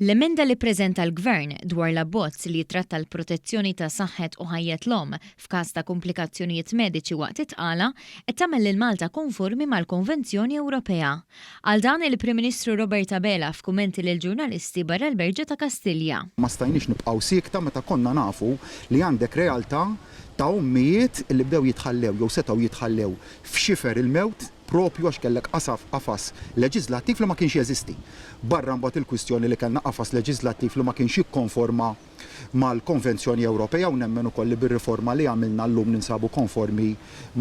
L-emenda li preżenta l-Gvern dwar l-abbozz li jitratta l-protezzjoni ta' saħħet u ħajjet l-om f'każ ta' komplikazzjonijiet mediċi waqt it-tqala qed tagħmel lil Malta konformi mal-Konvenzjoni Ewropea. Għal dan il-Prim Ministru Robert Abela f'kumenti lil ġurnalisti barra l-Berġa ta' Kastilja. Ma stajniex nibqgħu sikta meta konna nafu li għandek realtà ta' ummijiet li bdew jitħallew jew setgħu jitħallew f'xifer il-mewt propju għax kellek qafas leġislattiv li ma kienx jeżisti. Barra mbagħad il-kwistjoni li kellna qafas leġislattiv li ma kienx jikkonforma mal-Konvenzjoni Ewropea u nemmen ukoll li bir-riforma li għamilna llum ninsabu konformi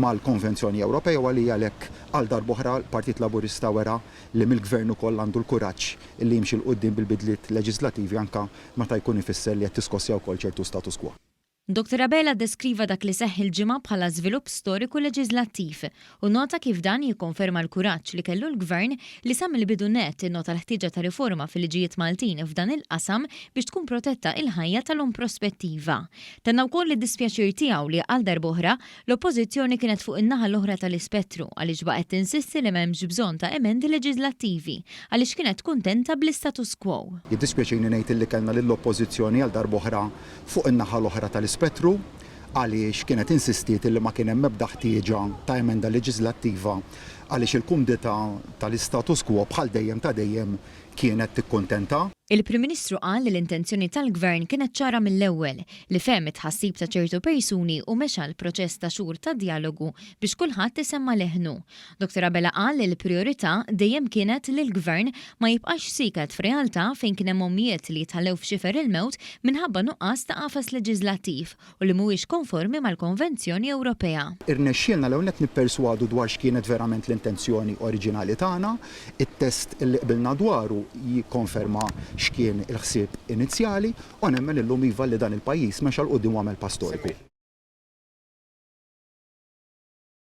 mal-Konvenzjoni Ewropea u għalhekk għal darb'oħra l-Partit Laburista wera li mill-Gvern ukoll għandu l-kuraġġ li jimxi l qudiem bil-bidliet leġislattivi anke meta jkun ifisser li qed tiskossja wkoll ċertu status quo. Dr. Abela deskriva dak li seħħ il-ġimgħa bħala żvilupp storiku leġislattiv u nota kif dan jikkonferma l-kuraġġ li kellu l-Gvern li sa mill-bidu nett innota l-ħtieġa ta' riforma fil-liġijiet Maltin f'dan il-qasam biex tkun protetta il-ħajja tal-hom prospettiva. Tenna wkoll li dispjaċir tiegħu li għal darb'oħra l-Oppożizzjoni kienet fuq in-naħa l-oħra tal-ispettru għaliex baqgħet tinsisti li m'hemmx bżonn ta' emendi leġislattivi għaliex kienet kuntenta bl-status quo. Jiddispjaċini ngħid li kellna lill-Oppożizzjoni għal darb'oħra fuq in-naħa l-oħra tal-ispettru għaliex kienet insistiet li ma kien hemm ebda ħtieġa ta' emenda leġislattiva għaliex il-kumdita tal-istatus quo bħal dejjem ta' dejjem kienet tikkuntenta. Il-Prim Ministru qal li l-intenzjoni tal-Gvern kienet ċara mill-ewwel li femmet ħassib ta' ċertu persuni u mexa l-proċess ta' xhur ta' dialogu biex kulħadd isemma leħnu. Dr. Abela qal li l-priorità dejjem kienet li l-Gvern ma jibqax siket f'realtà fejn kien hemm ommijiet li jitħallew f'xifer il-mewt minħabba nuqqas ta' qafas leġislattiv u li mhuwiex konformi mal-Konvenzjoni Ewropea. Irnexxielna l qed nipperswadu dwar x'kienet verament l-intenzjoni oriġinali tagħna, it-test li qbilna dwaru jikkonferma x'kien il-ħsieb inizjali u nemmen illum iva li dan il-pajjiż mexa l qudiem għamel pastoriku.